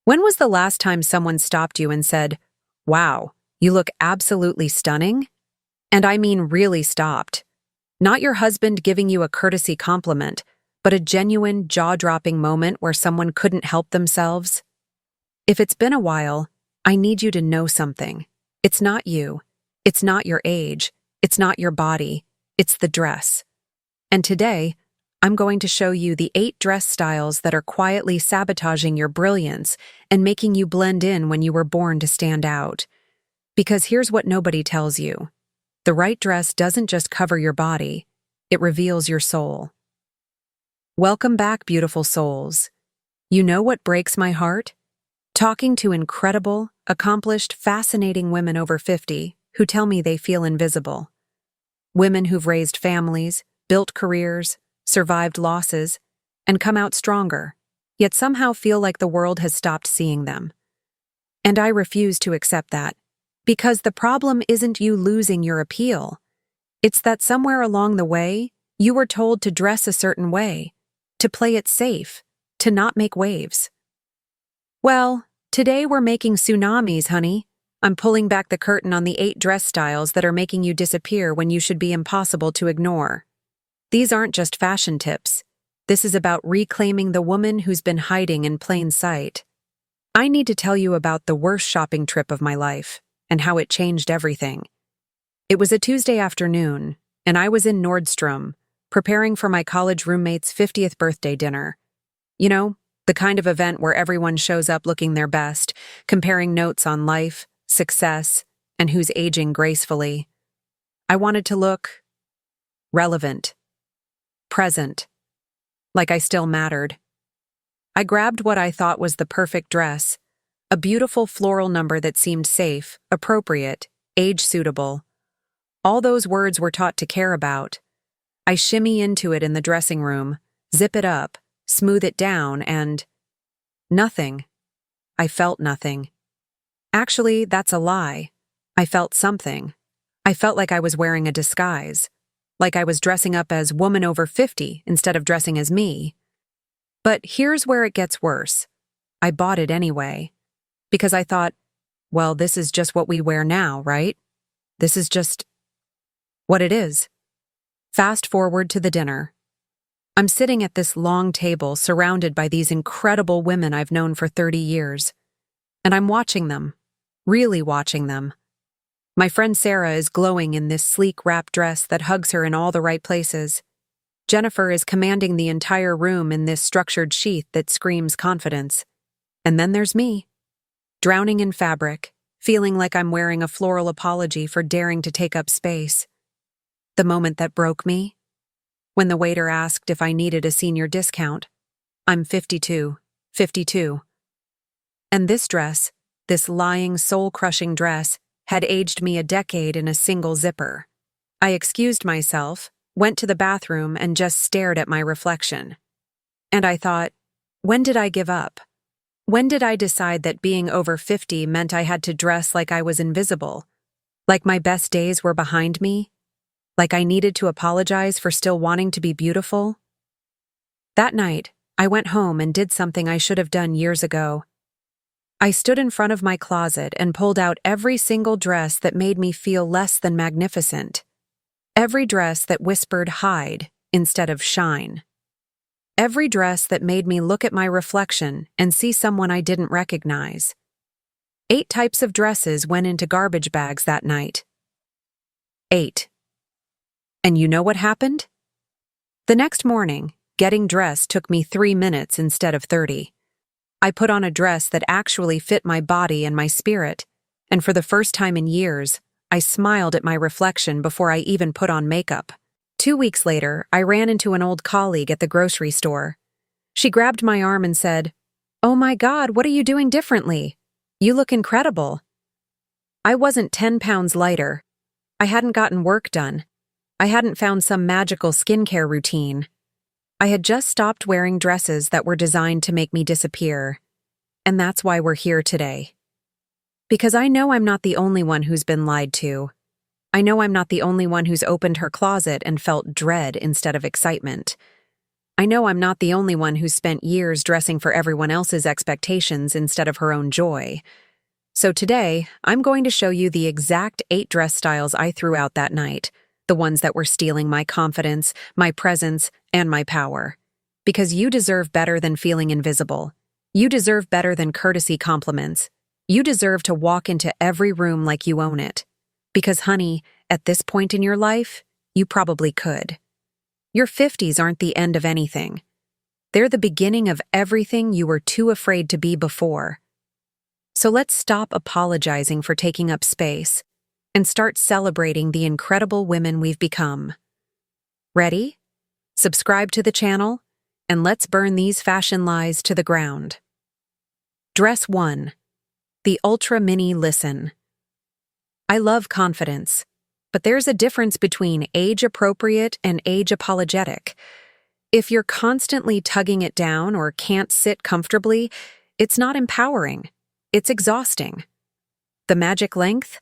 When was the last time someone stopped you and said, "Wow, you look absolutely stunning"? And I mean really stopped. Not your husband giving you a courtesy compliment, but a genuine, jaw-dropping moment where someone couldn't help themselves. If it's been a while, I need you to know something. It's not you. It's not your age. It's not your body. It's the dress. And today, I'm going to show you the 8 dress styles that are quietly sabotaging your brilliance and making you blend in when you were born to stand out. Because here's what nobody tells you. The right dress doesn't just cover your body, it reveals your soul. Welcome back, beautiful souls. You know what breaks my heart? Talking to incredible, accomplished, fascinating women over 50 who tell me they feel invisible. Women who've raised families, built careers, survived losses, and come out stronger, yet somehow feel like the world has stopped seeing them. And I refuse to accept that, because the problem isn't you losing your appeal. It's that somewhere along the way, you were told to dress a certain way, to play it safe, to not make waves. Well, today we're making tsunamis, honey. I'm pulling back the curtain on the 8 dress styles that are making you disappear when you should be impossible to ignore. These aren't just fashion tips. This is about reclaiming the woman who's been hiding in plain sight. I need to tell you about the worst shopping trip of my life and how it changed everything. It was a Tuesday afternoon, and I was in Nordstrom, preparing for my college roommate's 50th birthday dinner. You know, the kind of event where everyone shows up looking their best, comparing notes on life, success, and who's aging gracefully. I wanted to look relevant. Present. Like I still mattered. I grabbed what I thought was the perfect dress, a beautiful floral number that seemed safe, appropriate, age-suitable. All those words we're taught to care about. I shimmy into it in the dressing room, zip it up, smooth it down, and nothing. I felt nothing. Actually, that's a lie. I felt something. I felt like I was wearing a disguise. Like I was dressing up as woman over 50 instead of dressing as me. But here's where it gets worse. I bought it anyway. Because I thought, well, this is just what we wear now, right? This is just what it is. Fast forward to the dinner. I'm sitting at this long table surrounded by these incredible women I've known for 30 years. And I'm watching them. Really watching them. My friend Sarah is glowing in this sleek wrap dress that hugs her in all the right places. Jennifer is commanding the entire room in this structured sheath that screams confidence. And then there's me, drowning in fabric, feeling like I'm wearing a floral apology for daring to take up space. The moment that broke me? When the waiter asked if I needed a senior discount. I'm 52. And this dress, this lying, soul-crushing dress, had aged me a decade in a single zipper. I excused myself, went to the bathroom, and just stared at my reflection. And I thought, when did I give up? When did I decide that being over 50 meant I had to dress like I was invisible? Like my best days were behind me? Like I needed to apologize for still wanting to be beautiful? That night, I went home and did something I should have done years ago. I stood in front of my closet and pulled out every single dress that made me feel less than magnificent. Every dress that whispered hide instead of shine. Every dress that made me look at my reflection and see someone I didn't recognize. 8 types of dresses went into garbage bags that night. 8. And you know what happened? The next morning, getting dressed took me 3 minutes instead of 30. I put on a dress that actually fit my body and my spirit, and for the first time in years, I smiled at my reflection before I even put on makeup. 2 weeks later, I ran into an old colleague at the grocery store. She grabbed my arm and said, "Oh my God, what are you doing differently? You look incredible." I wasn't 10 pounds lighter. I hadn't gotten work done. I hadn't found some magical skincare routine. I had just stopped wearing dresses that were designed to make me disappear. And that's why we're here today. Because I know I'm not the only one who's been lied to. I know I'm not the only one who's opened her closet and felt dread instead of excitement. I know I'm not the only one who spent years dressing for everyone else's expectations instead of her own joy. So today, I'm going to show you the exact 8 dress styles I threw out that night, the ones that were stealing my confidence, my presence, and my power. Because you deserve better than feeling invisible. You deserve better than courtesy compliments. You deserve to walk into every room like you own it. Because, honey, at this point in your life, you probably could. Your 50s aren't the end of anything. They're the beginning of everything you were too afraid to be before. So let's stop apologizing for taking up space and start celebrating the incredible women we've become. Ready? Subscribe to the channel, and let's burn these fashion lies to the ground. Dress 1. The Ultra Mini Listen. I love confidence, but there's a difference between age-appropriate and age-apologetic. If you're constantly tugging it down or can't sit comfortably, it's not empowering. It's exhausting. The magic length?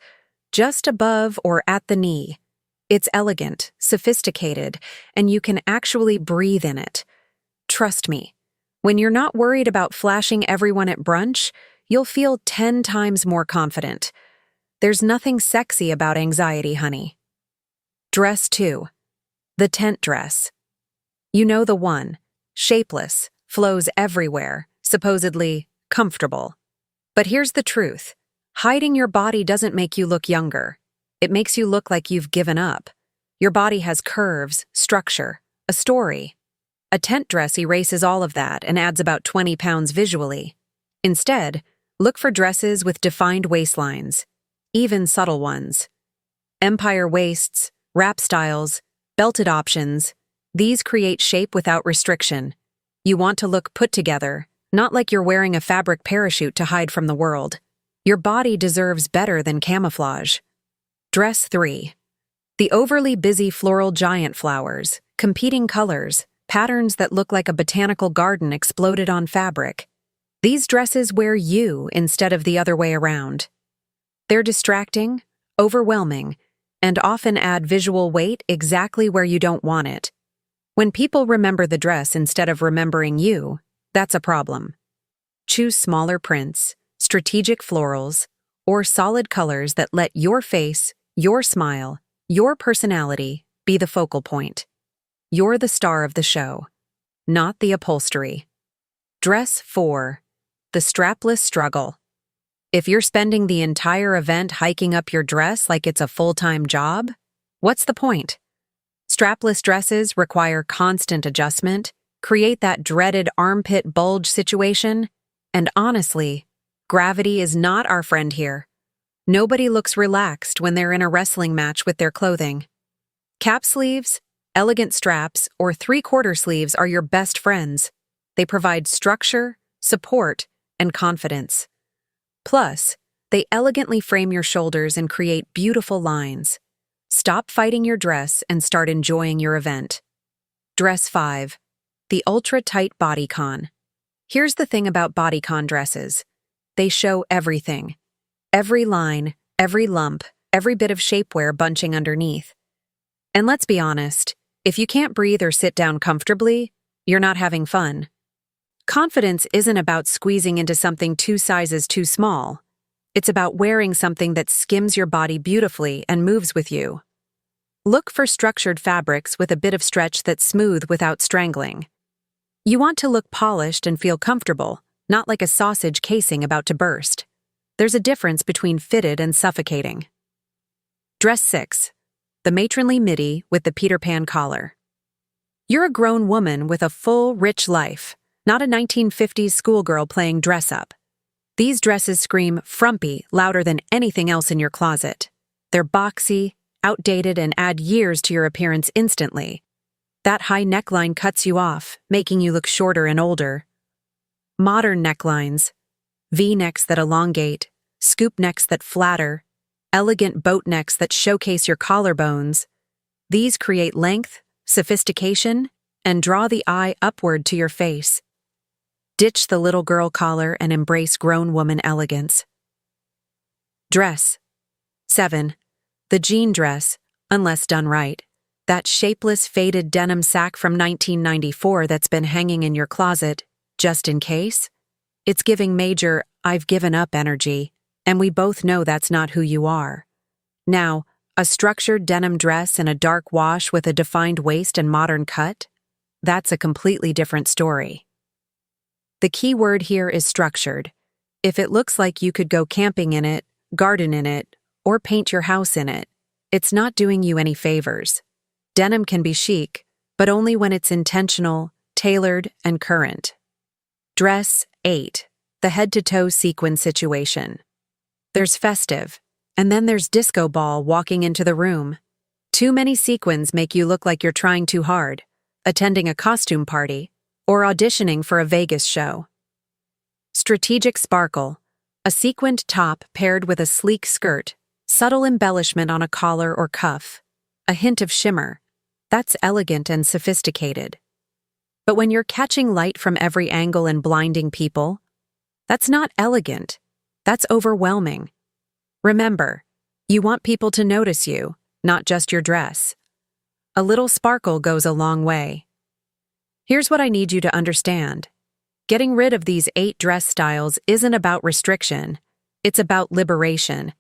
Just above or at the knee. It's elegant, sophisticated, and you can actually breathe in it. Trust me, when you're not worried about flashing everyone at brunch, you'll feel 10 times more confident. There's nothing sexy about anxiety, honey. Dress 2. The tent dress. You know the one. Shapeless, flows everywhere, supposedly comfortable. But here's the truth. Hiding your body doesn't make you look younger. It makes you look like you've given up. Your body has curves, structure, a story. A tent dress erases all of that and adds about 20 pounds visually. Instead, look for dresses with defined waistlines, even subtle ones. Empire waists, wrap styles, belted options, these create shape without restriction. You want to look put together, not like you're wearing a fabric parachute to hide from the world. Your body deserves better than camouflage. Dress 3. The overly busy floral giant flowers, competing colors, patterns that look like a botanical garden exploded on fabric. These dresses wear you instead of the other way around. They're distracting, overwhelming, and often add visual weight exactly where you don't want it. When people remember the dress instead of remembering you, that's a problem. Choose smaller prints, strategic florals, or solid colors that let your face, your smile, your personality be the focal point. You're the star of the show, not the upholstery. Dress 4. The strapless struggle. If you're spending the entire event hiking up your dress like it's a full-time job, what's the point? Strapless dresses require constant adjustment, create that dreaded armpit bulge situation, and honestly, gravity is not our friend here. Nobody looks relaxed when they're in a wrestling match with their clothing. Cap sleeves, elegant straps, or 3/4 sleeves are your best friends. They provide structure, support, and confidence. Plus, they elegantly frame your shoulders and create beautiful lines. Stop fighting your dress and start enjoying your event. Dress 5. The ultra-tight bodycon. Here's the thing about bodycon dresses. They show everything. Every line, every lump, every bit of shapewear bunching underneath. And let's be honest, if you can't breathe or sit down comfortably, you're not having fun. Confidence isn't about squeezing into something 2 sizes too small. It's about wearing something that skims your body beautifully and moves with you. Look for structured fabrics with a bit of stretch that's smooth without strangling. You want to look polished and feel comfortable, not like a sausage casing about to burst. There's a difference between fitted and suffocating. Dress 6. The matronly midi with the Peter Pan collar. You're a grown woman with a full, rich life, not a 1950s schoolgirl playing dress-up. These dresses scream frumpy louder than anything else in your closet. They're boxy, outdated, and add years to your appearance instantly. That high neckline cuts you off, making you look shorter and older. Modern necklines, V-necks that elongate, scoop necks that flatter, elegant boat necks that showcase your collarbones. These create length, sophistication, and draw the eye upward to your face. Ditch the little girl collar and embrace grown woman elegance. Dress 7. The jean dress, unless done right. That shapeless, faded denim sack from 1994 that's been hanging in your closet, just in case? It's giving major, I've given up energy, and we both know that's not who you are. Now, a structured denim dress in a dark wash with a defined waist and modern cut? That's a completely different story. The key word here is structured. If it looks like you could go camping in it, garden in it, or paint your house in it, it's not doing you any favors. Denim can be chic, but only when it's intentional, tailored, and current. Dress 8. The head-to-toe sequin situation. There's festive, and then there's disco ball walking into the room. Too many sequins make you look like you're trying too hard, attending a costume party, or auditioning for a Vegas show. Strategic sparkle. A sequined top paired with a sleek skirt, subtle embellishment on a collar or cuff, a hint of shimmer. That's elegant and sophisticated. But when you're catching light from every angle and blinding people, that's not elegant. That's overwhelming. Remember, you want people to notice you, not just your dress. A little sparkle goes a long way. Here's what I need you to understand. Getting rid of these 8 dress styles isn't about restriction. It's about liberation.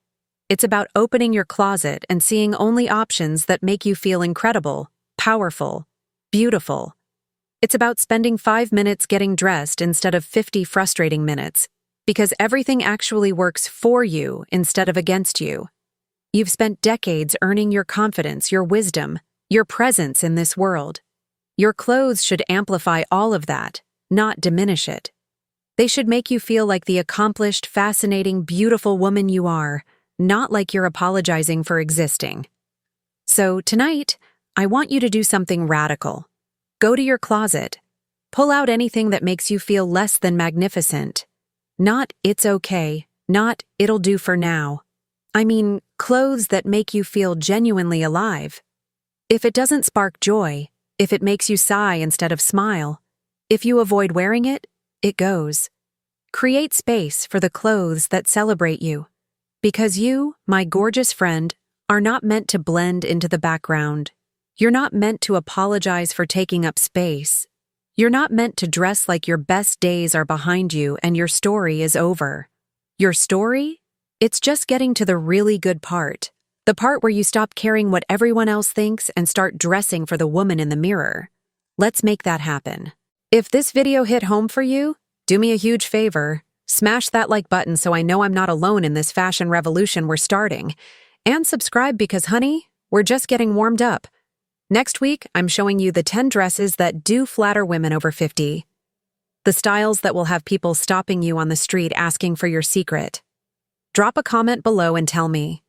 It's about opening your closet and seeing only options that make you feel incredible, powerful, beautiful. It's about spending 5 minutes getting dressed instead of 50 frustrating minutes, because everything actually works for you instead of against you. You've spent decades earning your confidence, your wisdom, your presence in this world. Your clothes should amplify all of that, not diminish it. They should make you feel like the accomplished, fascinating, beautiful woman you are, not like you're apologizing for existing. So tonight, I want you to do something radical. Go to your closet. Pull out anything that makes you feel less than magnificent. Not it's okay, not it'll do for now. I mean, clothes that make you feel genuinely alive. If it doesn't spark joy, if it makes you sigh instead of smile, if you avoid wearing it, it goes. Create space for the clothes that celebrate you. Because you, my gorgeous friend, are not meant to blend into the background. You're not meant to apologize for taking up space. You're not meant to dress like your best days are behind you and your story is over. Your story? It's just getting to the really good part. The part where you stop caring what everyone else thinks and start dressing for the woman in the mirror. Let's make that happen. If this video hit home for you, do me a huge favor. Smash that like button so I know I'm not alone in this fashion revolution we're starting. And subscribe because, honey, we're just getting warmed up. Next week, I'm showing you the 10 dresses that do flatter women over 50. The styles that will have people stopping you on the street asking for your secret. Drop a comment below and tell me,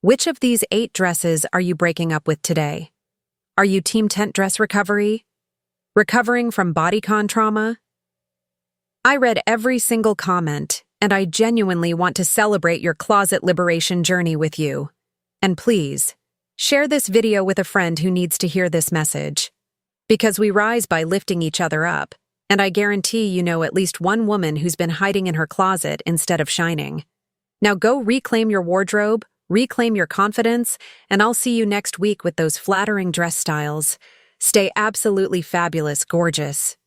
which of these 8 dresses are you breaking up with today? Are you team tent dress recovery? Recovering from bodycon trauma? I read every single comment, and I genuinely want to celebrate your closet liberation journey with you. And please, share this video with a friend who needs to hear this message. Because we rise by lifting each other up, and I guarantee you know at least one woman who's been hiding in her closet instead of shining. Now go reclaim your wardrobe, reclaim your confidence, and I'll see you next week with those flattering dress styles. Stay absolutely fabulous, gorgeous.